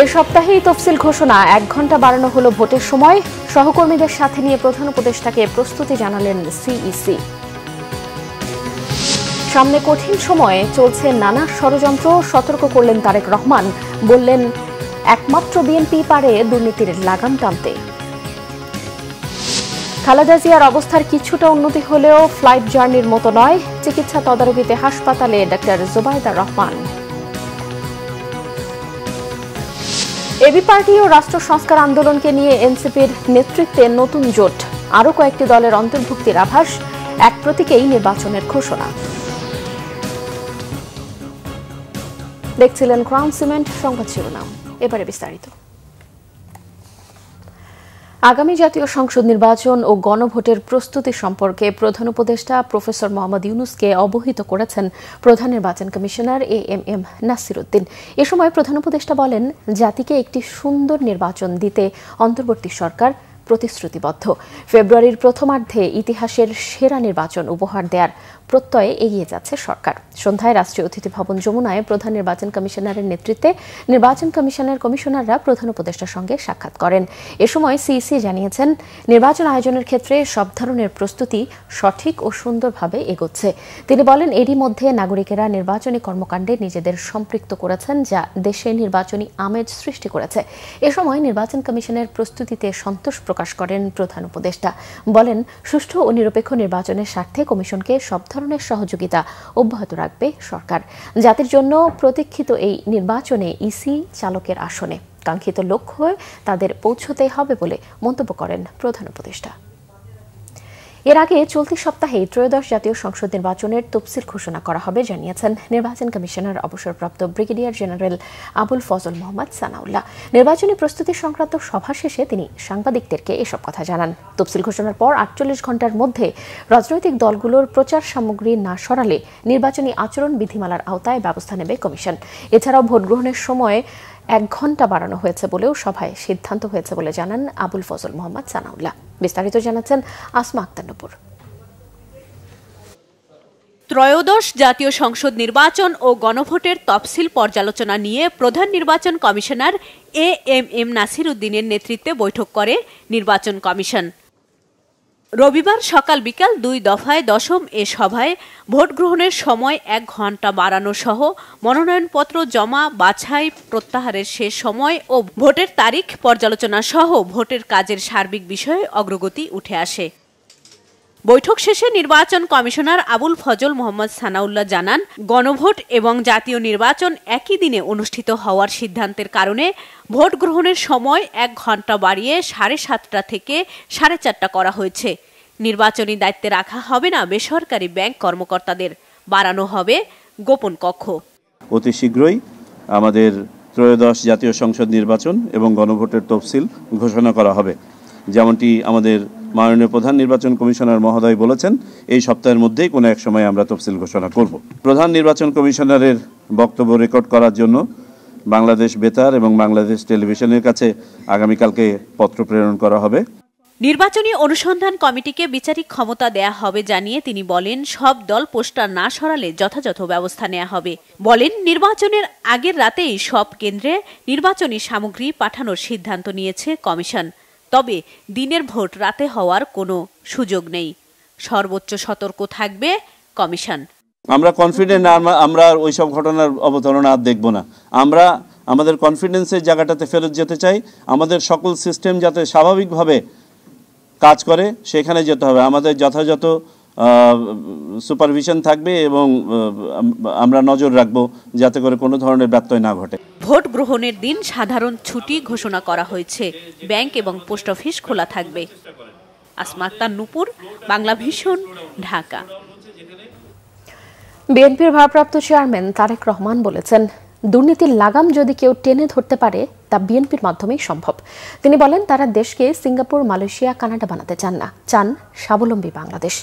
এ সপ্তাহেই তফসিল ঘোষণা, 1 ঘন্টা বাড়ানো হলো ভোটের সময়। সহকর্মীদের সাথে নিয়ে প্রধান উপদেষ্টাকে প্রস্তুতি জানালেন সিইসি। সামনে কঠিন সময়ে চলছে নানা ষড়যন্ত্র, সতর্ক করলেন তারেক রহমান। বললেন, একমাত্র বিএনপি পারে দুর্নীতির লাগাম টানতে। খালেদা জিয়ার অবস্থার কিছুটা উন্নতি হলেও ফ্লাইট জার্নির মতো নয়, চিকিৎসা তদারকিতে হাসপাতালে doctor Zubaida Rahman. AB party ও রাষ্ট্র সংস্কার আন্দোলনকে নিয়ে এনসিপির নেতৃত্বে নতুন জোট, আরও কয়েকটি দলের অন্তর্ভুক্তির আভাস। এক প্রতীকেই নির্বাচনের ঘোষণা। দেখছিলেন ক্রাউন সিমেন্ট সংবাদ শিরোনাম, এবারে বিস্তারিত। আগামী জাতীয় সংসদ নির্বাচন ও গণভোটের প্রস্তুতি সম্পর্কে প্রধান উপদেষ্টা প্রফেসর মোহাম্মদ ইউনূসকে অবহিত করেছেন প্রধান নির্বাচন কমিশনার এএমএম নাসির উদ্দিন। এ সময় প্রধান উপদেষ্টা বলেন, জাতিকে একটি সুন্দর নির্বাচন দিতে অন্তর্বর্তী সরকার প্রতিশ্রুতিবদ্ধ। ফেব্রুয়ারির প্রথমার্ধে ইতিহাসের সেরা নির্বাচন উপহার দেওয়ার প্রত্যয়ে এগিয়ে যাচ্ছে সরকার। সন্ধ্যায় রাষ্ট্রীয় অতিথি ভবন যমুনায় প্রধান নির্বাচন কমিশনারের নেতৃত্বে নির্বাচন কমিশনের কমিশনাররা প্রধান উপদেষ্টার সঙ্গে সাক্ষাৎ করেন। এ সময় সিইসি জানিয়েছেন, নির্বাচন আয়োজনের ক্ষেত্রে সব ধরনের প্রস্তুতি সঠিক ও সুন্দরভাবে এগোচ্ছে। তিনি বলেন, এরই মধ্যে নাগরিকেরা নির্বাচনী কর্মকাণ্ডে নিজেদের সম্পৃক্ত করেছেন, যা দেশে নির্বাচনী আমেজ সৃষ্টি করেছে। এ সময় নির্বাচন কমিশনের প্রস্তুতিতে সন্তোষ প্রকাশ করেন প্রধান উপদেষ্টা। বলেন, সুষ্ঠু ও নিরপেক্ষ নির্বাচনের স্বার্থে কমিশনকে সব ধরনের সহযোগিতা অব্যাহত রাখবে সরকার। জাতির জন্য প্রতীক্ষিত এই নির্বাচনে ইসি চালকের আসনে কাঙ্ক্ষিত লক্ষ্যে তাদের পৌঁছতে হবে বলে মন্তব্য করেন প্রধান উপদেষ্টা। এর আগে চলতি সপ্তাহেই ত্রয়োদশ জাতীয় সংসদ নির্বাচনের তফসিল ঘোষণা করা হবে জানিয়েছেন নির্বাচন কমিশনার অবসরপ্রাপ্ত ব্রিগেডিয়ার জেনারেল আবুল ফজল মোহাম্মদ সানাউল্লাহ। নির্বাচনী প্রস্তুতি সংক্রান্ত সভা শেষে তিনি সাংবাদিকদেরকে এসব কথা জানান। তফসিল ঘোষণার পর 48 ঘণ্টার মধ্যে রাজনৈতিক দলগুলোর প্রচার সামগ্রী না সরালে নির্বাচনী আচরণ বিধিমালার আওতায় ব্যবস্থা নেবে কমিশন। এছাড়াও ভোট গ্রহণের সময় 1 ঘন্টা বাড়ানো হয়েছে বলেও সভায় সিদ্ধান্ত হয়েছে বলে জানান আবুল ফজল মোহাম্মদ সানাউল্লাহ। বিস্তারিত জানাচ্ছেন আসমা আক্তার নূপুর। ত্রয়োদশ জাতীয় সংসদ নির্বাচন ও গণভোটের তফসিল পর্যালোচনা নিয়ে প্রধান নির্বাচন কমিশনার এএমএম নাসির উদ্দিনের নেতৃত্বে বৈঠক করে নির্বাচন কমিশন। রবিবার সকাল বিকাল 2 দফায় 10ম এ সভায় ভোট গ্রহণের সময় 1 ঘন্টা বাড়ানো সহ মনোনয়নপত্র জমা, বাছাই, প্রত্যাহারের শেষ সময় ও ভোটের তারিখ পর্যালোচনা সহ ভোটের কাজের সার্বিক বিষয়ে অগ্রগতি উঠে আসে। বৈঠক শেষে নির্বাচন কমিশনার আবুল ফজল মোহাম্মদ সানাউল্লাহ জানান, গণভোট এবং জাতীয় নির্বাচন একই দিনে অনুষ্ঠিত হওয়ার সিদ্ধান্তের কারণে ভোট গ্রহণের সময় 1 ঘন্টা বাড়িয়ে 7:30টা থেকে 4:30টা করা হয়েছে। নির্বাচনী দায়িত্বে রাখা হবে না বেসরকারি ব্যাংক কর্মকর্তাদের, বাড়ানো হবে গোপন কক্ষ। অতি শীঘ্রই আমাদের ত্রয়োদশ জাতীয় সংসদ নির্বাচন এবং গণভোটের তফসিল ঘোষণা করা হবে। যেমনটি আমাদের মাননীয় প্রধান নির্বাচন কমিশনার মহোদয় বলেছেন, এই সপ্তাহের মধ্যেই কোনো এক সময় আমরা তফসিল ঘোষণা করব। প্রধান নির্বাচন কমিশনারের বক্তব্য রেকর্ড করার জন্য বাংলাদেশ বেতার এবং বাংলাদেশ টেলিভিশনের কাছে আগামীকালকে পত্র প্রেরণ করা হবে। নির্বাচনী অনুসন্ধান কমিটিকে বিচারিক ক্ষমতা দেয়া হবে জানিয়ে তিনি বলেন, সব দল পোস্টার না সরালে যথাযথ ব্যবস্থা নেওয়া হবে। বলেন, নির্বাচনের আগের রাতেই সব কেন্দ্রে নির্বাচনী সামগ্রী পাঠানোর সিদ্ধান্ত নিয়েছে কমিশন। তবে দিনের ভোট রাতে হওয়ার কোনো সুযোগ নেই। সর্বোচ্চ সতর্ক থাকবে কমিশন। আমরা কনফিডেন্ট, আমরা ওইসব ঘটনার অবতারণা আর দেখব না। আমরা আমাদের কনফিডেন্সের জায়গাটাতে ফেরত যেতে চাই। আমাদের সকল সিস্টেম যাতে স্বাভাবিকভাবে কাজ করে সেখানে যেতে হবে। আমাদের যথাযথ সুপারভিশন থাকবে এবং আমরা নজর রাখব যাতে করে কোনো ধরনের ব্যত্যয় না ঘটে। ভোট গ্রহণের দিন সাধারণ ছুটি ঘোষণা করা হয়েছে। ব্যাংক এবং পোস্ট অফিস খোলা থাকবে। আসমা আক্তার নূপুর, বাংলা ভিশন, ঢাকা। বিএনপির ভারপ্রাপ্ত চেয়ারম্যান তারেক রহমান বলেছেন, দুর্নীতির লাগাম যদি কেউ টেনে ধরতে পারে তা বিএনপির মাধ্যমেই সম্ভব। তিনি বলেন, তারা দেশকে সিঙ্গাপুর, মালয়েশিয়া, কানাডা বানাতে চান না, চান স্বাবলম্বী বাংলাদেশ।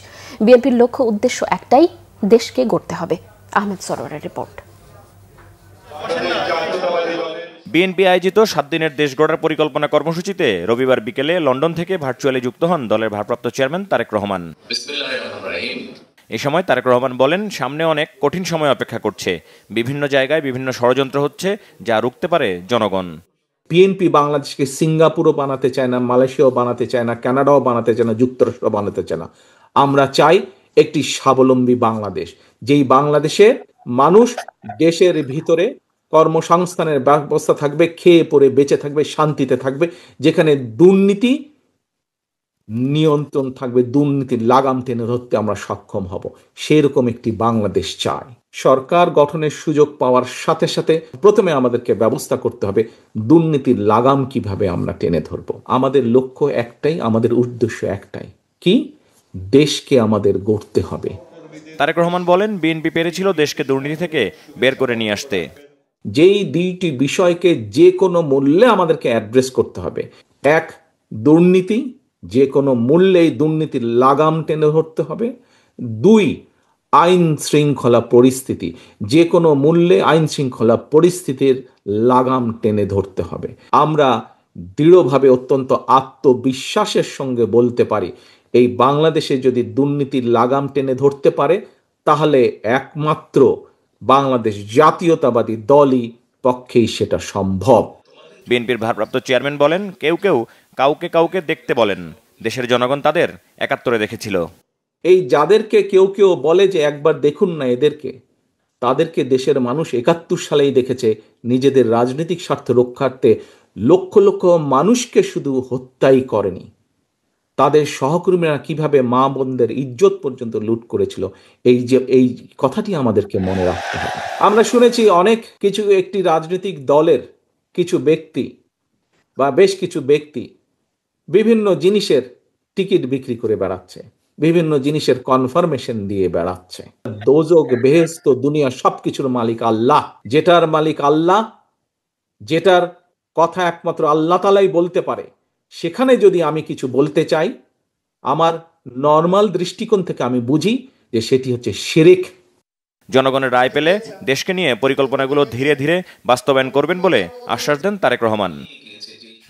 বিএনপির লক্ষ্য উদ্দেশ্য একটাই, দেশকে গড়তে হবে। আহমেদ সরোয়ারের রিপোর্ট। বিএনপি আয়োজিত 7 দিনের দেশ গড়ার পরিকল্পনা কর্মসূচিতে রবিবার বিকেলে লন্ডন থেকে ভার্চুয়ালি যুক্ত হন দলের ভারপ্রাপ্ত চেয়ারম্যান তারেক রহমান। এ সময় তারেক রহমান বলেন, সামনে অনেক কঠিন সময় অপেক্ষা করছে। বিভিন্ন জায়গায় বিভিন্ন ষড়যন্ত্র হচ্ছে, যা রুখতে পারে জনগণ। বিএনপি বাংলাদেশকে সিঙ্গাপুরও বানাতে চায় না, মালয়েশিয়াও বানাতে চায় না, কানাডাও বানাতে চায় না, যুক্তরাষ্ট্র বানাতে চায় না। আমরা চাই একটি স্বাবলম্বী বাংলাদেশ, যেই বাংলাদেশে মানুষ দেশের ভিতরে কর্মসংস্থানের ব্যবস্থা থাকবে, খেয়ে পরে বেঁচে থাকবে, শান্তিতে থাকবে, যেখানে দুর্নীতি নিয়ন্ত্রণ থাকবে, দুর্নীতির লাগাম টেনে ধরতে আমরা সক্ষম হব। সেরকম একটি বাংলাদেশ চাই। সরকার গঠনের সুযোগ পাওয়ার সাথে সাথে প্রথমে আমাদেরকে ব্যবস্থা করতে হবে দুর্নীতির লাগাম কিভাবে আমরা টেনে ধরব। আমাদের লক্ষ্য একটাই, আমাদের উদ্দেশ্য একটাই, কি? দেশকে আমাদের গড়তে হবে। তারেক রহমান বলেন, বিএনপি পেরেছিল দেশকে দুর্নীতি থেকে বের করে নিয়ে আসতে। যেই দুইটি বিষয়কে যে কোনো মূল্যে আমাদেরকে অ্যাড্রেস করতে হবে। এক, দুর্নীতি, যে কোনো মূল্যেই দুর্নীতির লাগাম টেনে ধরতে হবে। দুই, আইন শৃঙ্খলা পরিস্থিতি, যে কোনো মূল্যে আইন শৃঙ্খলা পরিস্থিতির লাগাম টেনে ধরতে হবে। আমরা দৃঢ়ভাবে অত্যন্ত আত্মবিশ্বাসের সঙ্গে বলতে পারি, এই বাংলাদেশে যদি দুর্নীতির লাগাম টেনে ধরতে পারে তাহলে একমাত্র বাংলাদেশ জাতীয়তাবাদী দলই পক্ষেই সেটা সম্ভব। বিএনপির ভারপ্রাপ্ত চেয়ারম্যান বলেন, কেউ কেউ কাউকে কাউকে দেখতে বলেন, দেশের জনগণ তাদের ৭১ দেখেছিল। এই যাদেরকে কেউ কেউ বলে যে একবার দেখুন না এদেরকে, তাদেরকে দেশের মানুষ ৭১ সালেই দেখেছে। নিজেদের রাজনৈতিক স্বার্থ রক্ষার্থে লক্ষ লক্ষ মানুষকে শুধু হত্যাই করেনি, তাদের সহকর্মীরা কিভাবে মা বোনদের ইজ্জত পর্যন্ত লুট করেছিল, এই কথাটি আমাদেরকে মনে রাখতে হবে। আমরা শুনেছি অনেক কিছু একটি রাজনৈতিক দলের কিছু ব্যক্তি বা বেশ কিছু ব্যক্তি বিভিন্ন জিনিসের টিকিট বিক্রি করে বেড়াচ্ছে, বিভিন্ন জিনিসের কনফার্মেশন দিয়ে বেড়াচ্ছে। দোজক, বেহেশত, দুনিয়া সবকিছুর মালিক আল্লাহ। যেটার মালিক আল্লাহ, যেটার কথা একমাত্র আল্লাহ তাআলাই বলতে পারে, সেখানে যদি আমি কিছু বলতে চাই, আমার নর্মাল দৃষ্টিকোণ থেকে আমি বুঝি যে সেটি হচ্ছে শিরক। জনগণের রায় পেলে দেশকে নিয়ে পরিকল্পনাগুলো ধীরে ধীরে বাস্তবায়ন করবেন বলে আশ্বাস দেন তারেক রহমান।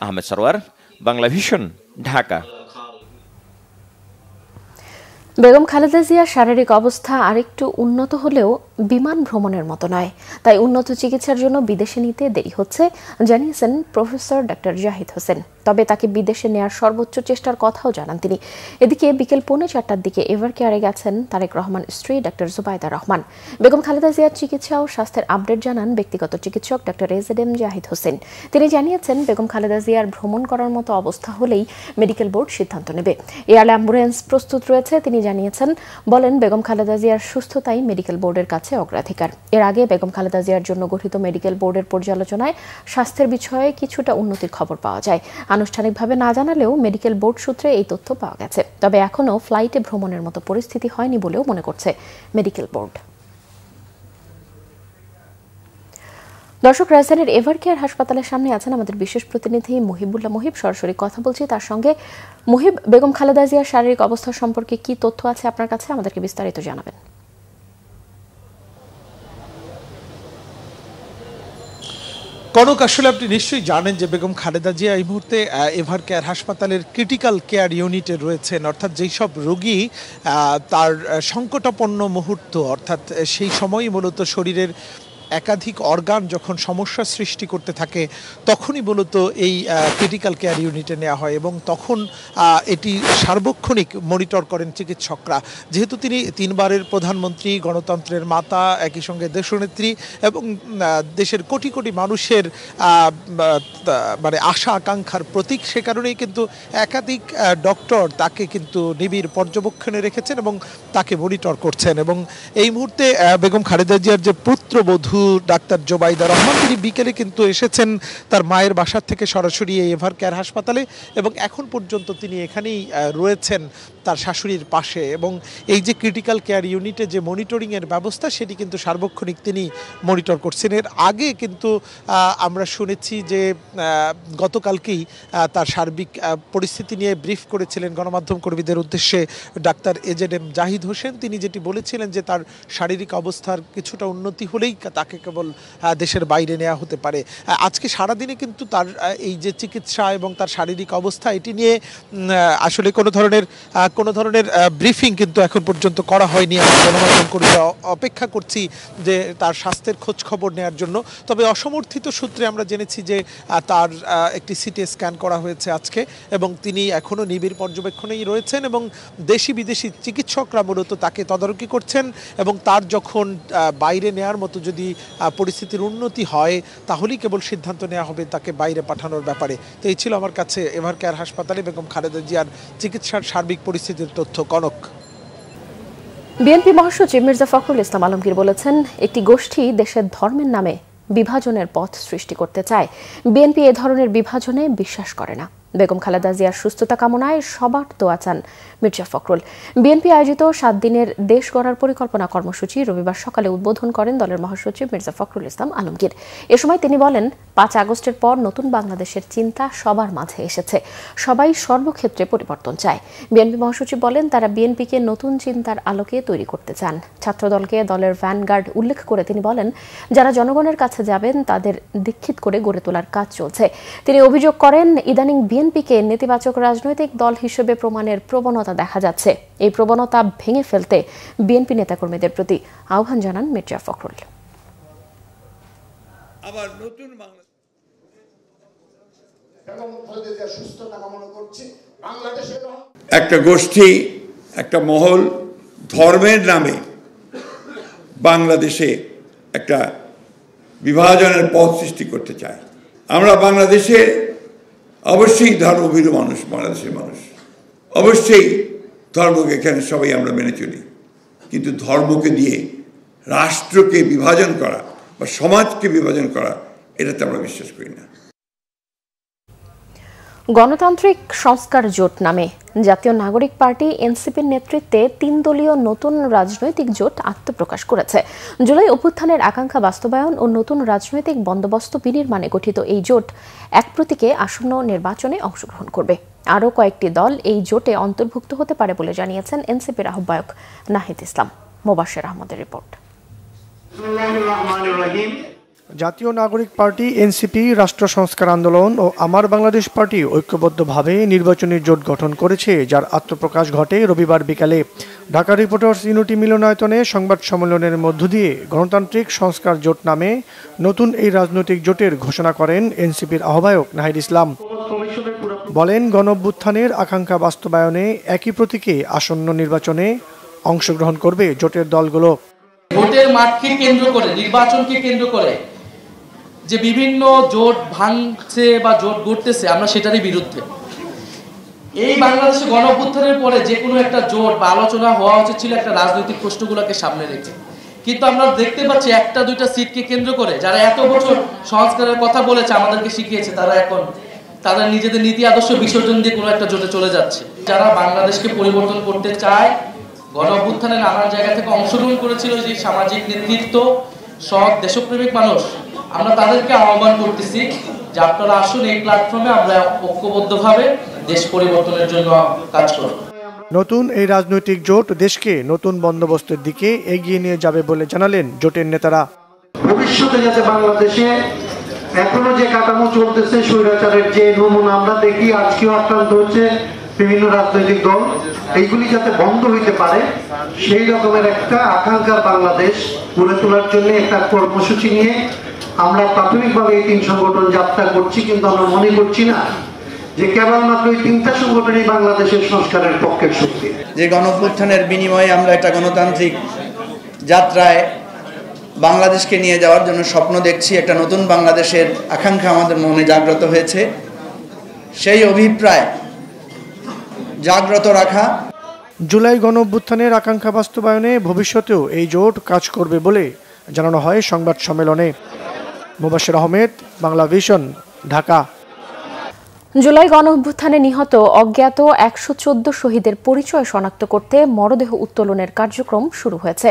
আহমেদ সরওয়ার, বাংলা ভিশন, ঢাকা। বেগম খালেদা জিয়ার শারীরিক অবস্থা আরেকটু উন্নত হলেও বিমান ভ্রমণের মতো নয়, তাই উন্নত চিকিৎসার জন্য বিদেশে নিতে দেরি হচ্ছে জানিয়েছেন প্রফেসর ডক্টর জাহিদ হোসেন। তবে তাকে বিদেশে নেয়ার সর্বোচ্চ চেষ্টার কথাও জানান তিনি। এদিকে বিকেল 4:45 দিকে এভার কেয়ারে গেছেন তারেক রহমান স্ত্রী ডক্টর জুবাইদা রহমান। বেগম খালেদা জিয়ার চিকিৎসা ও স্বাস্থ্যের আপডেট জানান ব্যক্তিগত চিকিৎসক ডক্টর এজেডএম জাহিদ হোসেন। তিনি জানিয়েছেন, বেগম খালেদা জিয়ার ভ্রমণ করার মতো অবস্থা হলেই মেডিকেল বোর্ড সিদ্ধান্ত নেবে। এয়ার অ্যাম্বুলেন্স প্রস্তুত রয়েছে তিনি জানিয়েছেন। বলেন, বেগম খালেদা জিয়ার সুস্থতাই মেডিকেল বোর্ডের কাছে অগ্রাধিকার। এর আগে বেগম খালেদা জিয়ার জন্য গঠিত মেডিকেল বোর্ডের পর্যালোচনায় স্বাস্থ্যের বিষয়ে কিছুটা উন্নতির খবর পাওয়া যায়। আনুষ্ঠানিকভাবে না জানালেও মেডিকেল বোর্ড সূত্রে এই তথ্য পাওয়া গেছে। তবে এখনও ফ্লাইটে ভ্রমণের মতো পরিস্থিতি হয়নি বলেও মনে করছে মেডিকেল বোর্ড। দর্শক, রাজধানীর এভার কেয়ার হাসপাতালের সামনে আছেন আমাদের বিশেষ প্রতিনিধি মুহিবুল্লাহ মুহিব। সরাসরি কথা বলছি তার সঙ্গে। মুহিব, বেগম খালেদা জিয়ার শারীরিক অবস্থা সম্পর্কে কি তথ্য আছে আপনার কাছে, আমাদেরকে বিস্তারিত জানাবেন। কনক, আসলে আপনি নিশ্চয়ই জানেন যে বেগম খালেদা জিয়া এই মুহূর্তে এভার কেয়ার হাসপাতালের ক্রিটিক্যাল কেয়ার ইউনিটে রয়েছেন। অর্থাৎ যেই সব রোগী তার সংকটাপন্ন মুহূর্ত, অর্থাৎ সেই সময়ই মূলত শরীরের একাধিক অর্গান যখন সমস্যা সৃষ্টি করতে থাকে তখনই মূলত এই ক্রিটিক্যাল কেয়ার ইউনিটে নেওয়া হয় এবং তখন এটি সার্বক্ষণিক মনিটর করেন চিকিৎসকরা। যেহেতু তিনি 3 বারের প্রধানমন্ত্রী, গণতন্ত্রের মাতা, একই সঙ্গে দেশনেত্রী এবং দেশের কোটি কোটি মানুষের মানে আশা আকাঙ্ক্ষার প্রতীক, সে কারণেই কিন্তু একাধিক ডক্টর তাকে কিন্তু নিবিড় পর্যবেক্ষণে রেখেছেন এবং তাকে মনিটর করছেন। এবং এই মুহূর্তে বেগম খালেদা জিয়ার যে পুত্রবধূ ডাক্তার জুবাইদা রহমান, তিনি বিকেলে কিন্তু এসেছেন তার মায়ের বাসার থেকে সরাসরি এই এভার কেয়ার হাসপাতালে এবং এখন পর্যন্ত তিনি এখানেই রয়েছেন তার শাশুড়ির পাশে। এবং এই যে ক্রিটিক্যাল কেয়ার ইউনিটে যে মনিটরিংয়ের ব্যবস্থা, সেটি কিন্তু সার্বক্ষণিক তিনি মনিটর করছেন। এর আগে কিন্তু আমরা শুনেছি যে গতকালকেই তার সার্বিক পরিস্থিতি নিয়ে ব্রিফ করেছিলেন গণমাধ্যম কর্মীদের উদ্দেশ্যে ডাক্তার এজেডএম জাহিদ হোসেন। তিনি যেটি বলেছিলেন যে তার শারীরিক অবস্থার কিছুটা উন্নতি হলেই তাকে কেবল দেশের বাইরে নেওয়া হতে পারে। আজকে সারাদিনে কিন্তু তার এই যে চিকিৎসা এবং তার শারীরিক অবস্থা, এটি নিয়ে আসলে কোনো ধরনের কোনো ধরনের ব্রিফিং কিন্তু এখন পর্যন্ত করা হয়নি। আমরা গণমাধ্যম কর্মীরা অপেক্ষা করছি যে তার স্বাস্থ্যের খোঁজ খবর নেওয়ার জন্য। তবে অসমর্থিত সূত্রে আমরা জেনেছি যে তার একটি সিটি স্ক্যান করা হয়েছে আজকে এবং তিনি এখনও নিবিড় পর্যবেক্ষণেই রয়েছেন এবং দেশি বিদেশি চিকিৎসকরা মূলত তাকে তদারকি করছেন এবং তার যখন বাইরে নেয়ার মতো যদি পরিস্থিতির উন্নতি হয় তাহলেই কেবল সিদ্ধান্ত নেওয়া হবে তাকে বাইরে পাঠানোর ব্যাপারে। তো এই ছিল আমার কাছে এভার কেয়ার হাসপাতালে বেগম খালেদা জিয়ার চিকিৎসার সার্বিক পরিস্থিতির তথ্য। কনক। বিএনপি মহাসচিব মির্জা ফখরুল ইসলাম আলমগীর বলেছেন, একটি গোষ্ঠী দেশের ধর্মের নামে বিভাজনের পথ সৃষ্টি করতে চায়। বিএনপি এ ধরনের বিভাজনে বিশ্বাস করে না। বেগম খালেদা জিয়ার সুস্থতা কামনায় সবার দোয়া চান মির্জা ফখরুল। বিএনপি আয়োজিত 7 দিনের দেশ গড়ার পরিকল্পনা কর্মসূচি রবিবার সকালে উদ্বোধন করেন দলের মহাসচিব মির্জা ফখরুল ইসলাম আলমগীর। এ সময় তিনি বলেন, 5 আগস্টের পর নতুন বাংলাদেশের চিন্তা সবার মাঝে এসেছে, সবাই সর্বক্ষেত্রে পরিবর্তন চায়। বিএনপি মহাসচিব বলেন, তারা বিএনপিকে নতুন চিন্তার আলোকে তৈরি করতে চান। ছাত্রদলকে দলের ভ্যানগার্ড উল্লেখ করে তিনি বলেন, যারা জনগণের কাছে যাবেন তাদের দীক্ষিত করে গড়ে তোলার কাজ চলছে। তিনি অভিযোগ করেন, ইদানিং বিএনপিকে নেতিবাচক রাজনৈতিক দল হিসেবে প্রমাণের প্রবণতা দেখা যাচ্ছে। এই প্রবণতা ভেঙে ফেলতে বিএনপি নেতাকর্মীদের প্রতি আহ্বান জানান মির্জা ফখরুল। আবার নতুন একটা গোষ্ঠী, একটা মহল ধর্মের নামে বাংলাদেশে একটা বিভাজনের পথ সৃষ্টি করতে চায়। আমরা বাংলাদেশে অবশ্যই ধর্মভীরু মানুষ, বাংলাদেশের মানুষ অবশ্যই ধর্মকে এখানে সবাই আমরা মেনে চলি, কিন্তু ধর্মকে দিয়ে রাষ্ট্রকে বিভাজন করা বা সমাজকে বিভাজন করা এটাতে আমরা বিশ্বাস করি না। গণতান্ত্রিক সংস্কার জোট নামে জাতীয় নাগরিক পার্টি এনসিপির নেতৃত্বে 3 দলীয় নতুন রাজনৈতিক জোট আত্মপ্রকাশ করেছে। জুলাই অভ্যুত্থানের আকাঙ্ক্ষা বাস্তবায়ন ও নতুন রাজনৈতিক বন্দোবস্ত বিনির্মাণে গঠিত এই জোট এক প্রতীকে আসন্ন নির্বাচনে অংশগ্রহণ করবে। আরও কয়েকটি দল এই জোটে অন্তর্ভুক্ত হতে পারে বলে জানিয়েছেন এনসিপির আহ্বায়ক নাহিদ ইসলাম। মোবাশ্বের আহমদের রিপোর্ট। জাতীয় নাগরিক পার্টি এনসিপি, রাষ্ট্র সংস্কার আন্দোলন ও আমার বাংলাদেশ পার্টি ঐক্যবদ্ধভাবে নির্বাচনী জোট গঠন করেছে, যার আত্মপ্রকাশ ঘটে রবিবার বিকালে ঢাকা রিপোর্টার্স ইউনিটি মিলনায়তনে সংবাদ সম্মেলনের মধ্য দিয়ে গণতান্ত্রিক সংস্কার জোট নামে নতুন এই রাজনৈতিক জোটের ঘোষণা করেন এনসিপির আহ্বায়ক নাহিদ ইসলাম। বলেন, গণঅভ্যুত্থানের আকাঙ্ক্ষা বাস্তবায়নে একই প্রতীকে আসন্ন নির্বাচনে অংশগ্রহণ করবে জোটের দলগুলো। ভোটের মাঠকে কেন্দ্র করে, নির্বাচনকে কেন্দ্র করে যে বিভিন্ন জোট ভাঙছে বা জোট গড়তেছে, আমরা সেটারই বিরুদ্ধে। এই বাংলাদেশে গণঅভ্যুত্থানের পরে যে কোনো একটা জোট বা আলোচনা হওয়া উচিত ছিল একটা রাজনৈতিক প্রশ্নগুলোকে সামনে রেখে, কিন্তু আমরা দেখতে পাচ্ছি একটা দুইটা সিটকে কেন্দ্র করে যারা এত বছর সংস্কারের কথা বলেছে, আমাদেরকে শিখিয়েছে, তারা এখন তাদের নিজেদের নীতি আদর্শ বিসর্জন দিয়ে কোনো একটা জোটে চলে যাচ্ছে। যারা বাংলাদেশকে পরিবর্তন করতে চায়, গণঅভ্যুত্থানে নানান জায়গা থেকে অংশগ্রহণ করেছিল যে সামাজিক নেতৃত্ব, সৎ দেশপ্রেমিক মানুষ, আমরা তাদেরকে আহ্বান করতেছি যে আপনারা আসুন, এই প্ল্যাটফর্মে আমরা ঐক্যবদ্ধভাবে দেশ পরিবর্তনের জন্য কাজ করব। নতুন এই রাজনৈতিক জোট দেশকে নতুন বন্দোবস্তের দিকে এগিয়ে নিয়ে যাবে বলে জানালেন জোটের নেতারা। ভবিষ্যতে যাতে বাংলাদেশে এখনো যে কাঠামো চলতেছে, স্বৈরাচারের যে নমুনা আমরা দেখি, আজকেও আক্রান্ত হচ্ছে বিভিন্ন রাজনৈতিক দল, এইগুলি যাতে বন্ধ হইতে পারে সেই রকমের একটা আকাঙ্ক্ষার বাংলাদেশ গড়ে তোলার জন্য একটা কর্মসূচি নিয়ে আমরা প্রাথমিকভাবে এই 3 সংগঠন যাত্রা করছি। কিন্তু আমরা মনে করছি না যে কেবলমাত্র এই 3টা সংগঠনই বাংলাদেশের সংস্কারের পক্ষের শক্তি। যে গণঅভ্যুত্থানের বিনিময়ে আমরা একটা গণতান্ত্রিক যাত্রায় বাংলাদেশকে নিয়ে যাওয়ার জন্য স্বপ্ন দেখছি, একটা নতুন বাংলাদেশের আকাঙ্ক্ষা আমাদের মনে জাগ্রত হয়েছে, সেই অভিপ্রায় জাগ্রত রাখা। জুলাই গণঅভ্যুত্থানের আকাঙ্ক্ষা বাস্তবায়নে ভবিষ্যতেও এই জোট কাজ করবে বলে জানানো হয় সংবাদ সম্মেলনে। মোবাশ্বের আহমেদ, বাংলা ভিশন, ঢাকা। জুলাই গণঅভ্যুত্থানে নিহত অজ্ঞাত 114 শহীদের পরিচয় শনাক্ত করতে মরদেহ উত্তোলনের কার্যক্রম শুরু হয়েছে।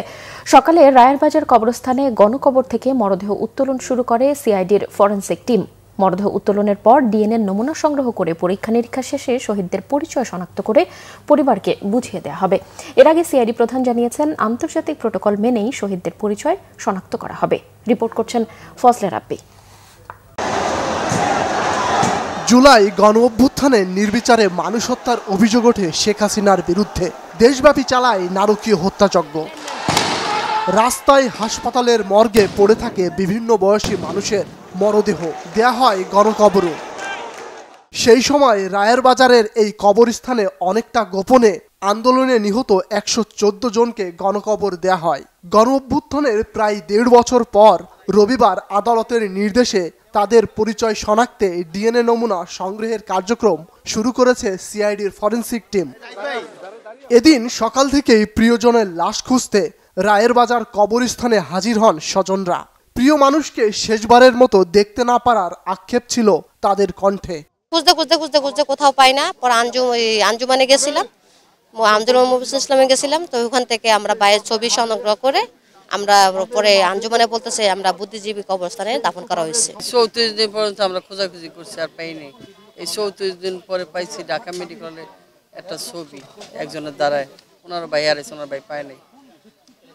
সকালে রায়েরবাজার কবরস্থানে গণকবর থেকে মরদেহ উত্তোলন শুরু করে সিআইডির ফরেনসিক টিম। মরদেহ উত্তোলনের পর ডিএনএ নমুনা সংগ্রহ করে পরীক্ষা নিরীক্ষা শেষে শহীদদের পরিচয় শনাক্ত করে পরিবারকে বুঝিয়ে দেওয়া হবে। এর আগে সিআইডি প্রধান জানিয়েছেন, আন্তর্জাতিক প্রটোকল মেনেই শহীদদের পরিচয় শনাক্ত করা হবে। রিপোর্ট করছেন ফজলে রাব্বি। জুলাই গণ অভ্যুত্থানে নির্বিচারে মানুষ হত্যার অভিযোগ ওঠে শেখ হাসিনার বিরুদ্ধে। দেশব্যাপী চালায় নারকীয় হত্যাযজ্ঞ। রাস্তায়, হাসপাতালের মর্গে পড়ে থাকে বিভিন্ন বয়সী মানুষের মরদেহ, দেয়া হয় গণকবরও। সেই সময় রায়ের বাজারের এই কবরস্থানে অনেকটা গোপনে আন্দোলনে নিহত 114 জনকে গণকবর দেয়া হয়। গণ অভ্যুত্থানের প্রায় 1.5 বছর পর রবিবার আদালতের নির্দেশে তাদের পরিচয় শনাক্তে ডিএনএ নমুনা সংগ্রহের কার্যক্রম শুরু করেছে সিআইডির ফরেনসিক টিম। এদিন সকাল থেকেই প্রিয়জনের লাশ খুঁজতে রায়ের বাজার কবরস্থানে হাজির হন স্বজনরা। প্রিয় মানুষকে শেষবারের মতো দেখতে না পারার আক্ষেপ ছিল তাদের কণ্ঠে। খুঁজতে কোথাও পাই না। পরে আঞ্জুমানে গেছিলাম, ইসলামে গেছিলাম। তো ওখান থেকে আমরা বাইরের ছবি সংগ্রহ করে আমরা পরে আঞ্জুমানে বলতেছে আমরা বুদ্ধিজীবী কবরস্থানে দাফন করা হয়েছে। 34 দিন পর্যন্ত আমরা খোঁজাখুঁজি করছি, আর পাইনি। এই 34 দিন পরে পাইছি ঢাকা মেডিকেলে একটা ছবি একজনের দ্বারায়। ওনার ভাই হারাইছে, ওনার ভাই পায় নাই,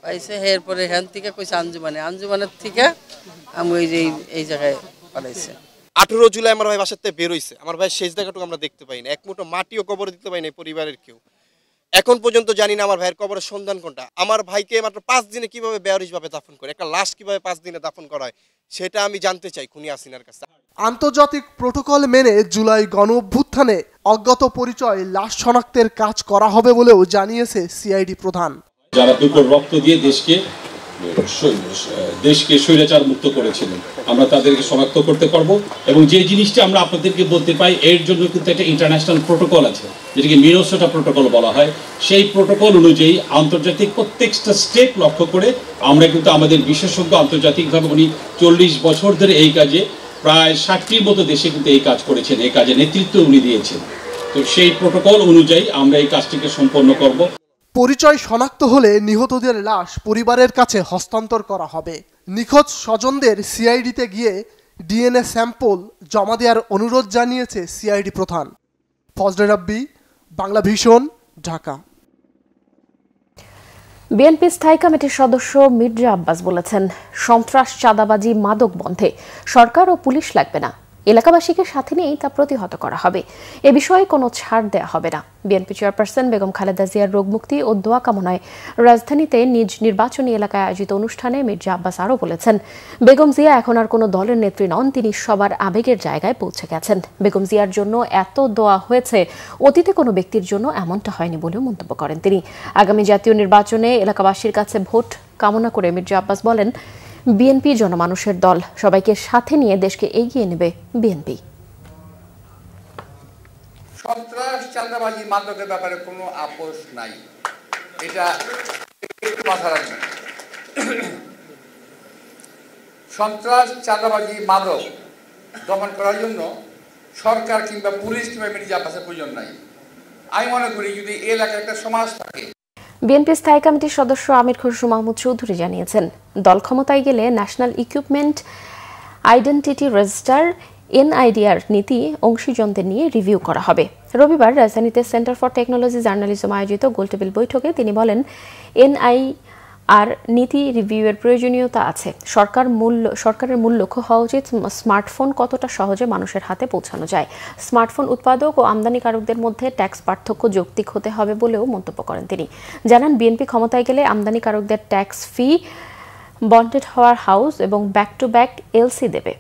পাইছে। এরপরে হ্যান থেকে কইছে আঞ্জুমানের থেকে আমি ওই যে এই জায়গায় পাঠাইছে। 18 জুলাই আমার ভাই বাসার থেকে বের হইছে। আমার ভাই শেষ দেখাটুকু আমরা দেখতে পাই না, এক মুঠো মাটিও কবরে দিতে পাই না পরিবারের কেউ। এখন পর্যন্ত জানি না আমার ভাইয়ের কবরের সন্ধান কোনটা। আমার ভাইকে মাত্র 5 দিনে কিভাবে বেয়ারিশভাবে দাফন করে, একটা লাশ কিভাবে 5 দিনে দাফন করা হয় সেটা আমি জানতে চাই খুনি হাসিনার কাছে। আন্তর্জাতিক প্রোটোকল মেনে জুলাই গণ অভ্যুত্থানে অজ্ঞাত পরিচয় লাশ শনাক্তের কাজ করা হবে বলেও জানিয়েছে সিআইডি প্রধান। যারা দুপুর রক্ত দিয়ে দেশকে স্বৈরাচার মুক্ত করেছিলেন, আমরা তাদেরকে শনাক্ত করতে পারবো। এবং যে জিনিসটা আমরা আপনাদেরকে বলতে পাই, এর জন্য কিন্তু একটা ইন্টারন্যাশনাল প্রোটোকল আছে, যেটাকে মিনেসোটা প্রোটোকল বলা হয়। সেই প্রোটোকল অনুযায়ী আন্তর্জাতিক প্রত্যেকটা স্টেপ লক্ষ্য করে আমরা কিন্তু আমাদের বিশেষজ্ঞ আন্তর্জাতিকভাবে, উনি 40 বছর ধরে এই কাজে প্রায় 60টির মতো দেশে কিন্তু এই কাজ করেছেন, এই কাজে নেতৃত্ব উনি দিয়েছেন। তো সেই প্রোটোকল অনুযায়ী আমরা এই কাজটিকে সম্পন্ন করব। পরিচয় শনাক্ত হলে নিহতদের লাশ পরিবারের কাছে হস্তান্তর করা হবে। নিখোঁজ স্বজনদের সিআইডিতে গিয়ে ডিএনএ স্যাম্পল জমা দেওয়ার অনুরোধ জানিয়েছে সিআইডি প্রধান। ফজলে রাব্বি, বাংলা ভিশন, ঢাকা। বিএনপি স্থায়ী কমিটির সদস্য মির্জা আব্বাস বলেছেন, সন্ত্রাস, চাঁদাবাজি, মাদক বন্ধে সরকার ও পুলিশ লাগবে না, এলাকাবাসীকে সাথে নিয়েই তা প্রতিহত করা হবে। এ বিষয়ে কোনো ছাড় দেয়া হবে না। বিএনপি চেয়ারপারসন বেগম খালেদা জিয়ার রোগমুক্তি ও দোয়া কামনায় রাজধানীতে নিজ নির্বাচনী এলাকায় আয়োজিত অনুষ্ঠানে মির্জা আব্বাস আরও বলেছেন, বেগম জিয়া এখন আর কোনো দলের নেত্রী নন, তিনি সবার আবেগের জায়গায় পৌঁছে গেছেন। বেগম জিয়ার জন্য এত দোয়া হয়েছে, অতীতে কোনো ব্যক্তির জন্য এমনটা হয়নি বলেও মন্তব্য করেন তিনি। আগামী জাতীয় নির্বাচনে এলাকাবাসীর কাছে ভোট কামনা করে মির্জা আব্বাস বলেন, বিএনপি জনমানুষের দল, সবাইকে সাথে নিয়ে দেশকে এগিয়ে নেবে বিএনপি। সন্ত্রাস, চাঁদাবাজি, মাদকের ব্যাপারে কোনো আপোষ নাই, এটা একটু মাথা রাখবেন। সন্ত্রাস, চাঁদাবাজি, মাদক দমন করার জন্য সরকার কিংবা পুলিশ কিংবা মির্জা আব্বাসের প্রয়োজন নাই। আমি মনে করি যদি এলাকায় একটা সমাজ থাকে। বিএনপি স্থায়ী কমিটির সদস্য আমির খসরু মাহমুদ চৌধুরী জানিয়েছেন, দল ক্ষমতায় গেলে ন্যাশনাল ইকুইপমেন্ট আইডেন্টিটি রেজিস্টার এনআইডিআর নীতি অংশীজনদের নিয়ে রিভিউ করা হবে। রবিবার রাজধানীতে সেন্টার ফর টেকনোলজি জার্নালিজম আয়োজিত গোলটেবিল বৈঠকে তিনি বলেন, এনআইআর নীতি রিভিউয়ের প্রয়োজনীয়তা আছে। সরকারের মূল লক্ষ্য হওয়া উচিত স্মার্টফোন কতটা সহজে মানুষের হাতে পৌঁছানো যায়। স্মার্টফোন উৎপাদক ও আমদানিকারকদের মধ্যে ট্যাক্স পার্থক্য যৌক্তিক হতে হবে বলেও মন্তব্য করেন তিনি। জানান, বিএনপি ক্ষমতায় গেলে আমদানিকারকদের ট্যাক্স ফি বন্ডেড হওয়ার হাউস এবং ব্যাক টু ব্যাক এলসি দেবে।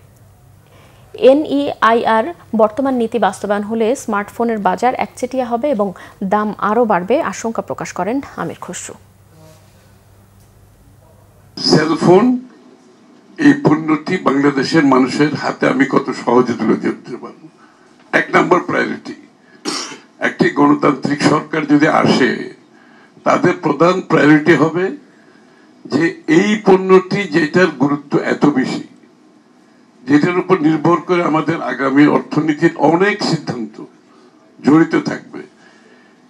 এনইআইআর বর্তমান নীতি বাস্তবায়ন হলে স্মার্টফোনের বাজার একচেটিয়া হবে এবং দাম আরও বাড়বে আশঙ্কা প্রকাশ করেন আমির খসরু। সেলফোন এই পণ্যটি বাংলাদেশের মানুষের হাতে আমি কত সহজে তুলে দিতে পারবো, 1 নম্বর প্রায়োরিটি। একটি গণতান্ত্রিক সরকার যদি আসে, তাদের প্রধান প্রায়োরিটি হবে যে এই পণ্যটি যেটার গুরুত্ব এত বেশি, যেটার উপর নির্ভর করে আমাদের আগামী অর্থনীতির অনেক সিদ্ধান্ত জড়িত থাকবে,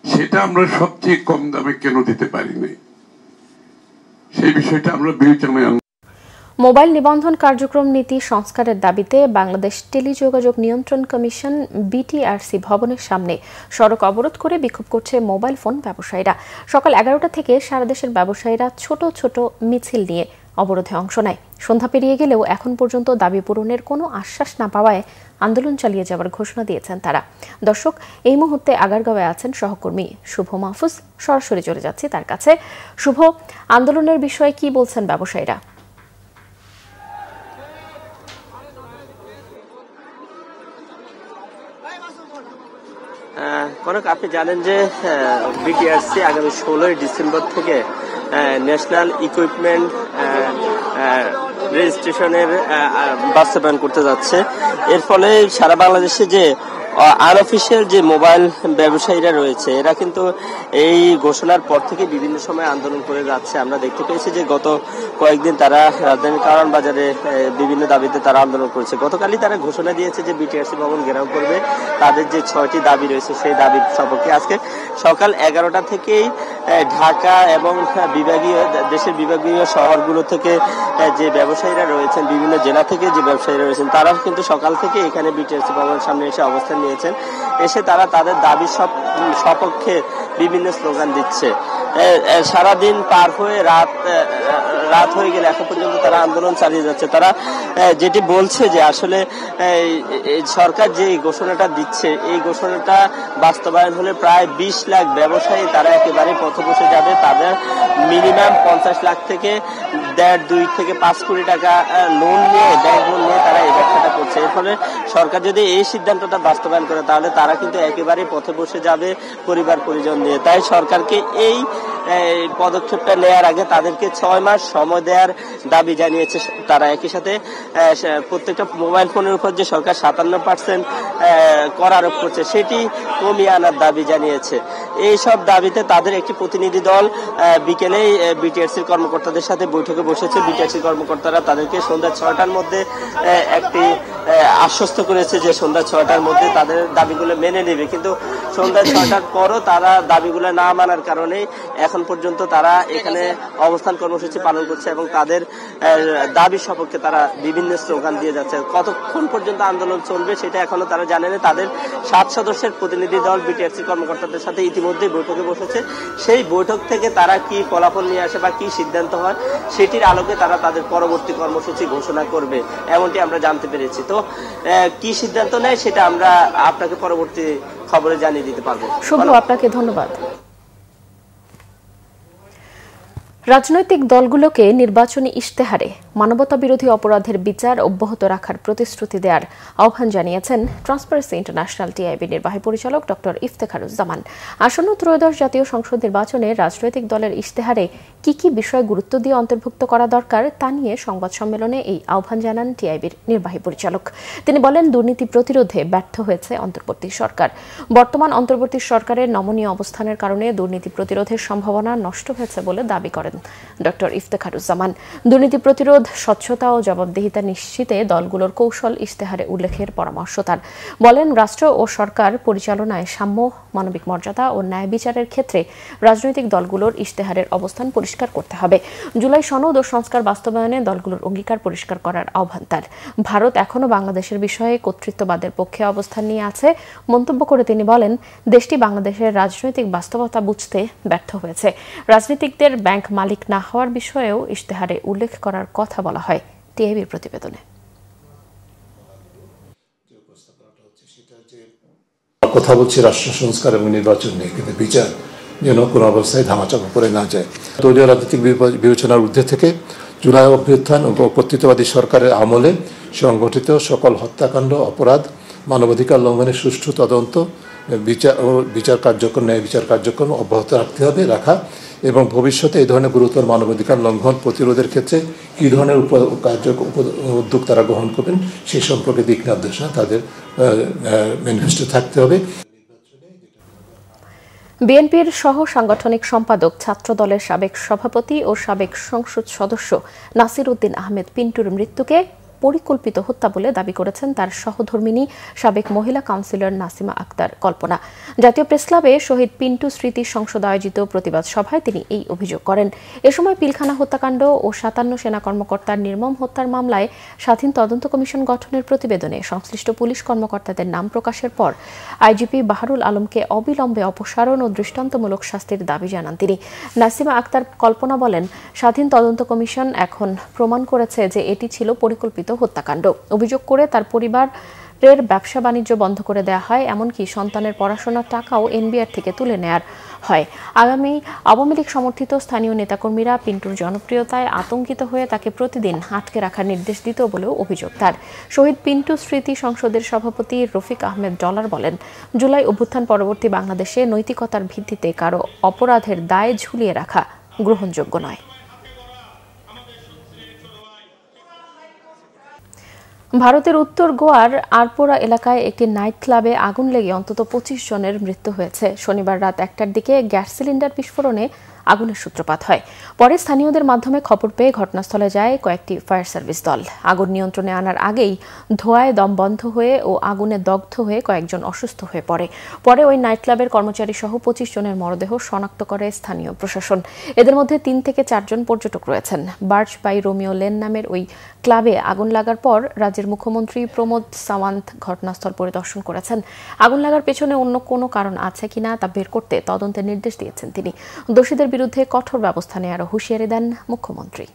সেটা আমরা সবচেয়ে কম দামে কেন দিতে পারি না, সেই বিষয়টা আমরা বিবেচনায় আনব। মোবাইল নিবন্ধন কার্যক্রম নীতি সংস্কারের দাবিতে বাংলাদেশ টেলিযোগাযোগ নিয়ন্ত্রণ কমিশন বিটিআরসি ভবনের সামনে সড়ক অবরোধ করে বিক্ষোভ করছে মোবাইল ফোন ব্যবসায়ীরা। সকাল 11টা থেকে সারা দেশের ব্যবসায়ীরা ছোট ছোট মিছিল নিয়ে অবরোধে অংশ নেয়। সন্ধ্যা পেরিয়ে গেলেও এখন পর্যন্ত দাবি পূরণের কোনো আশ্বাস না পাওয়ায় আন্দোলন চালিয়ে যাওয়ার ঘোষণা দিয়েছেন তারা। দর্শক, এই মুহূর্তে আগারগাঁওয়ে আছেন সহকর্মী শুভ মাহফুজ। সরাসরি চলে যাচ্ছি তার কাছে। শুভ, আন্দোলনের বিষয়ে কি বলছেন ব্যবসায়ীরা? কনক, আপনি জানেন যে বিটিআরসি আগামী 16 ডিসেম্বর থেকে ন্যাশনাল ইকুইপমেন্ট রেজিস্ট্রেশনের বাস্তবায়ন করতে যাচ্ছে। এর ফলে সারা বাংলাদেশে যে আনঅফিসিয়াল যে মোবাইল ব্যবসায়ীরা রয়েছে, এরা কিন্তু এই ঘোষণার পর থেকে বিভিন্ন সময় আন্দোলন করে যাচ্ছে। আমরা দেখতে পেয়েছি যে গত কয়েকদিন তারা রাজধানীর কারওয়ান বাজারে বিভিন্ন দাবিতে তারা আন্দোলন করেছে। গতকালই তারা ঘোষণা দিয়েছে যে বিটিআরসি ভবন ঘেরাও করবে। তাদের যে 6টি দাবি রয়েছে সেই দাবির সপক্ষে আজকে সকাল 11টা থেকেই ঢাকা এবং দেশের বিভাগীয় শহরগুলো থেকে যে ব্যবসায়ীরা রয়েছেন, বিভিন্ন জেলা থেকে যে ব্যবসায়ীরা রয়েছেন, তারা কিন্তু সকাল থেকে এখানে বিটিআরসি ভবনের সামনে এসে অবস্থান নিয়েছেন। এসে তারা তাদের দাবির সপক্ষে বিভিন্ন স্লোগান দিচ্ছে। সারাদিন পার হয়ে রাত হয়ে গেলে এখন পর্যন্ত তারা আন্দোলন চালিয়ে যাচ্ছে। তারা যেটি বলছে যে আসলে সরকার যে ঘোষণাটা দিচ্ছে, এই ঘোষণাটা বাস্তবায়ন হলে প্রায় 20 লাখ ব্যবসায়ী তারা একেবারে পথে বসে যাবে। তাদের মিনিমাম 50 লাখ থেকে 2 থেকে 5 কোটি টাকা লোন নিয়ে, ব্যাংক লোন নিয়ে তারা এই ব্যবসাটা করছে। এর ফলে সরকার যদি এই সিদ্ধান্তটা বাস্তবায়ন করে তাহলে তারা কিন্তু একেবারে পথে বসে যাবে পরিবার পরিজন নিয়ে। তাই সরকারকে এই পদক্ষেপটা নেওয়ার আগে তাদেরকে 6 মাস সময় দেওয়ার দাবি জানিয়েছে তারা। একই সাথে প্রত্যেকটা মোবাইল ফোনের উপর যে সরকার 57% কর আরোপ করছে সেটি কমিয়ে আনার দাবি জানিয়েছে। এই সব দাবিতে তাদের একটি প্রতিনিধি দল বিকেলে বিটিআরসির কর্মকর্তাদের সাথে বৈঠকে বসেছে। বিটিআরসির কর্মকর্তারা তাদেরকে সন্ধ্যা 6টার মধ্যে একটি আশ্বস্ত করেছে যে সন্ধ্যা 6টার মধ্যে তাদের দাবিগুলো মেনে নেবে। কিন্তু সন্ধ্যা 6টার পরও তারা দাবিগুলো না মানার কারণে এখন পর্যন্ত তারা এখানে অবস্থান কর্মসূচি পালন করছে এবং তাদের দাবির সপক্ষে তারা বিভিন্ন স্লোগান দিয়ে যাচ্ছে। কতক্ষণ পর্যন্ত আন্দোলন চলবে সেটা এখনো তারা জানে না। তাদের 7 সদস্যের প্রতিনিধি দল বিটিআরসি কর্মকর্তাদের সাথে ইতিমধ্যে বৈঠকে বসেছে। সেই বৈঠক থেকে তারা কি ফলাফল নিয়ে আসে বা কি সিদ্ধান্ত হয় সেটির আলোকে তারা তাদের পরবর্তী কর্মসূচি ঘোষণা করবে, এমনটি আমরা জানতে পেরেছি। তো কি সিদ্ধান্ত নেয় সেটা আমরা আপনাকে পরবর্তী খবরে জানিয়ে দিতে পারবো। শুভ, আপনাকে ধন্যবাদ। রাজনৈতিক দলগুলোকে নির্বাচনী ইশতেহারে মানবতা বিরোধী অপরাধের বিচার অব্যাহত রাখার প্রতিশ্রুতি দেওয়ার আহ্বান জানিয়েছেন ট্রান্সপারেন্সি ইন্টারন্যাশনাল টিআইবি নির্বাহী পরিচালক ডক্টর ইফতেখারুজ্জামান। আসন্ন ত্রয়োদশ জাতীয় সংসদ নির্বাচনে রাজনৈতিক দলের ইশতেহারে কি কি বিষয় গুরুত্ব দিয়ে অন্তর্ভুক্ত করা দরকার তা নিয়ে সংবাদ সম্মেলনে এই আহ্বান জানান টিআইবির নির্বাহী পরিচালক। তিনি বলেন, দুর্নীতি প্রতিরোধে ব্যর্থ হয়েছে অন্তর্বর্তী সরকার। বর্তমান অন্তর্বর্তী সরকারের নমনীয় অবস্থানের কারণে দুর্নীতি প্রতিরোধের সম্ভাবনা নষ্ট হয়েছে বলে দাবি করেন ডক্টর ইফতেখারুজ্জামান। দুর্নীতি প্রতিরোধ, স্বচ্ছতা ও জবাবদিহিতা নিশ্চিতে দলগুলোর কৌশল ইশতেহারে উল্লেখের পরামর্শ তার। বলেন, রাষ্ট্র ও সরকার পরিচালনায় সাম্য, মানবিক মর্যাদা ও ন্যায় বিচারের ক্ষেত্রে রাজনৈতিক দলগুলোর ইশতেহারের অবস্থান পরিষ্কার করতে হবে। জুলাই সনদ ও সংস্কার বাস্তবায়নে দলগুলোর অঙ্গীকার পরিষ্কার করার আহ্বান তার। ভারত এখনও বাংলাদেশের বিষয়ে কর্তৃত্ববাদের পক্ষে অবস্থান নিয়ে আছে মন্তব্য করে তিনি বলেন, দেশটি বাংলাদেশের রাজনৈতিক বাস্তবতা বুঝতে ব্যর্থ হয়েছে। রাজনীতিকদের ব্যাংক মালিক না হওয়ার বিষয়েও ইশতেহারে উল্লেখ করার কথা বলা হয় টিআইবির প্রতিবেদনে। কথা বলছি রাষ্ট্র সংস্কার এবং নির্বাচন নিয়ে, কিন্তু বিচার যেন কোনো অবস্থায় ধামাচাপা পড়ে না যায়। দলীয় রাজনৈতিক বিবেচনার ঊর্ধ্বে থেকে জুলাই অভ্যুত্থান ও কর্তৃত্ববাদী সরকারের আমলে সংগঠিত সকল হত্যাকাণ্ড, অপরাধ, মানবাধিকার লঙ্ঘনের সুষ্ঠু তদন্ত, বিচার কার্যক্রম, ন্যায় বিচার কার্যক্রম অব্যাহত রাখা এবং ভবিষ্যতে এই ধরনের গুরুতর মানবাধিকার লঙ্ঘন প্রতিরোধের ক্ষেত্রে কী ধরনের উদ্যোগ তারা গ্রহণ করবেন সেই সম্পর্কে দিক নির্দেশনা তাদের ম্যানিফেস্টো থাকতে হবে। বিএনপির সহ সাংগঠনিক সম্পাদক, ছাত্র দলের সাবেক সভাপতি ও সাবেক সংসদ সদস্য নাসির উদ্দিন আহমেদ পিন্টুর মৃত্যুকে পরিকল্পিত হত্যা বলে দাবি করেছেন তার সহধর্মিণী সাবেক মহিলা কাউন্সিলর নাসিমা আক্তার কল্পনা। জাতীয় প্রেসক্লাবে শহীদ পিন্টু স্মৃতি সংসদ আয়োজিত প্রতিবাদ সভায় তিনি এই অভিযোগ করেন। এ সময় পিলখানা হত্যাকাণ্ড ও ৫৭ সেনা কর্মকর্তার নির্মম হত্যার মামলায় স্বাধীন তদন্ত কমিশন গঠনের প্রতিবেদনে সংশ্লিষ্ট পুলিশ কর্মকর্তাদের নাম প্রকাশের পর আইজিপি বাহারুল আলমকে অবিলম্বে অপসারণ ও দৃষ্টান্তমূলক শাস্তির দাবি জানান তিনি। নাসিমা আক্তার কল্পনা বলেন, স্বাধীন তদন্ত কমিশন এখন প্রমাণ করেছে যে এটি ছিল পরিকল্পিত হত্যাকাণ্ড। অভিযোগ করে তার পরিবারের ব্যবসা বাণিজ্য বন্ধ করে দেওয়া হয়, এমনকি সন্তানের পড়াশোনার টাকাও এনবিআর থেকে তুলে নেয়ার হয়। আওয়ামী লীগ সমর্থিত স্থানীয় নেতাকর্মীরা পিন্টুর জনপ্রিয়তায় আতঙ্কিত হয়ে তাকে প্রতিদিন আটকে রাখার নির্দেশ দিত বলেও অভিযোগ তার। শহীদ পিন্টু স্মৃতি সংসদের সভাপতি রফিক আহমেদ ডলার বলেন, জুলাই অভ্যুত্থান পরবর্তী বাংলাদেশে নৈতিকতার ভিত্তিতে কারো অপরাধের দায় ঝুলিয়ে রাখা গ্রহণযোগ্য নয়। ভারতের উত্তর গোয়ার আরপোরা এলাকায় একটি নাইট ক্লাবে আগুন লেগে অন্তত ২৫ জনের মৃত্যু হয়েছে। শনিবার রাত ১টার দিকে গ্যাস সিলিন্ডার বিস্ফোরণে আগুনের সূত্রপাত হয়। পরে স্থানীয়দের মাধ্যমে খবর পেয়ে ঘটনাস্থলে যায় কয়েকটি ফায়ার সার্ভিস দল। আগুন নিয়ন্ত্রণে আনার আগেই ধোঁয়ায় দম বন্ধ হয়ে ও আগুনে দগ্ধ হয়ে কয়েকজন অসুস্থ হয়ে পড়ে। পরে ওই নাইট ক্লাবের কর্মচারী সহ ২৫ জনের মরদেহ শনাক্ত করে স্থানীয় প্রশাসন। এদের মধ্যে ৩ থেকে ৪ জন পর্যটক রয়েছেন। বার্চ বাই রোমিও লেন নামের ওই ক্লাবে আগুন লাগার পর রাজ্যের মুখ্যমন্ত্রী প্রমোদ সাওয়ান্ত ঘটনাস্থল পরিদর্শন করেছেন। আগুন লাগার পেছনে অন্য কোনো কারণ আছে কিনা তা বের করতে তদন্তের নির্দেশ দিয়েছেন তিনি। দোষীদের বিরুদ্ধে কঠোর ব্যবস্থা নেওয়ার হুঁশিয়ারি দেন মুখ্যমন্ত্রী।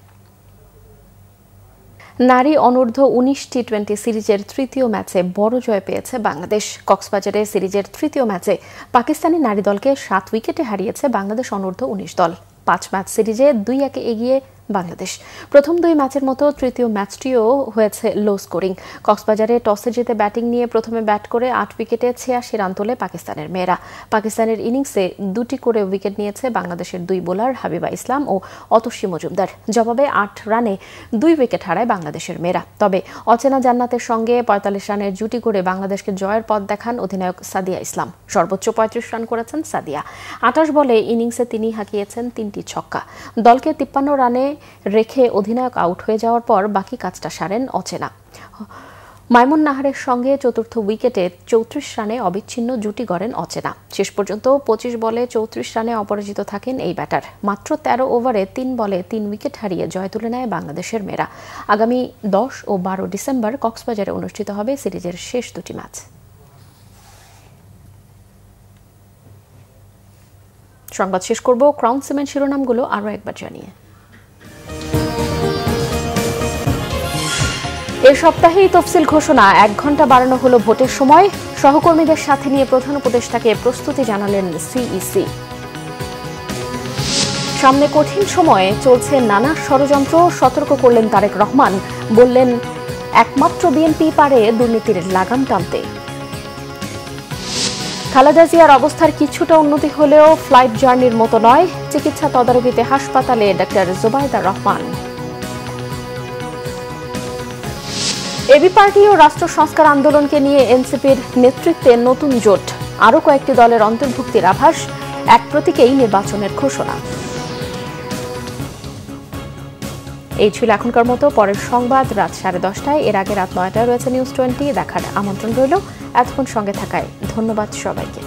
নারী অনূর্ধ্ব ১৯ টি-20 সিরিজের তৃতীয় ম্যাচে বড় জয় পেয়েছে বাংলাদেশ। কক্সবাজারে সিরিজের তৃতীয় ম্যাচে পাকিস্তানি নারী দলকে ৭ উইকেটে হারিয়েছে বাংলাদেশ অনূর্ধ্ব ১৯ দল। ৫ ম্যাচ সিরিজে ২-১ এগিয়ে বাংলাদেশ। প্রথম ২ ম্যাচের মতো তৃতীয় ম্যাচটিও হয়েছে লো স্কোরিং। কক্সবাজারে টসে জিতে ব্যাটিং নিয়ে প্রথমে ব্যাট করে ৮ উইকেটে ৮৬ রান তোলে পাকিস্তানের মেয়েরা। পাকিস্তানের ইনিংসে ২টি করে উইকেট নিয়েছে বাংলাদেশের ২ বোলার হাবিবা ইসলাম ও অতসী মজুমদার। জবাবে ৮ রানে ২ উইকেট হারায় বাংলাদেশের মেয়েরা। তবে অচেনা জান্নাতের সঙ্গে ৪৫ রানের জুটি করে বাংলাদেশকে জয়ের পথ দেখান অধিনায়ক সাদিয়া ইসলাম। সর্বোচ্চ ৩৫ রান করেছেন সাদিয়া। ২৮ বলে ইনিংসে তিনি হাঁকিয়েছেন ৩টি ছক্কা। দলকে ৫৩ রানে রেখে অধিনায়ক আউট হয়ে যাওয়ার পর বাকি কাজটা সারেন অচেনা। মাইমুন নাহারের সঙ্গে চতুর্থ উইকেটে ৩৪ রানে অবিচ্ছিন্ন জুটি গড়েন অচেনা। শেষ পর্যন্ত ২৫ বলে ৩৪ রানে অপরাজিত থাকেন এই ব্যাটার। মাত্র ১৩ ওভারে ৩ বলে ৩ উইকেট হারিয়ে জয় তুলে নেয় বাংলাদেশের মেয়েরা। আগামী ১০ ও ১২ ডিসেম্বর কক্সবাজারে অনুষ্ঠিত হবে সিরিজের শেষ ২টি ম্যাচ। সংবাদ শেষ করব ক্রাউন সিমেন্ট শিরোনামগুলো আরও একবার জানিয়ে। এ সপ্তাহেই তফসিল ঘোষণা, ১ ঘন্টা বাড়ানো হলো ভোটের সময়। সহকর্মীদের সাথে নিয়ে প্রধান উপদেষ্টাকে প্রস্তুতি জানালেন সিইসি। সামনে কঠিন সময়ে চলছে নানা ষড়যন্ত্র, সতর্ক করলেন তারেক রহমান। বললেন, একমাত্র বিএনপি পারে দুর্নীতির লাগাম টানতে। খালেদা জিয়ার অবস্থার কিছুটা উন্নতি হলেও ফ্লাইট জার্নির মতো নয়। চিকিৎসা তদারকিতে হাসপাতালে doctor Zubaida Rahman. AB party ও রাষ্ট্র সংস্কার আন্দোলনকে নিয়ে এনসিপির নেতৃত্বে নতুন জোট। আরও কয়েকটি দলের অন্তর্ভুক্তির আভাস। এক প্রতীকেই নির্বাচনের ঘোষণা। এই ছিল এখনকার মতো। পরের সংবাদ রাত 10:30টায়। এর আগে রাত 9টায় রয়েছে নিউজ 20। দেখার আমন্ত্রণ রইল। এতক্ষণ সঙ্গে থাকায় ধন্যবাদ সবাইকে।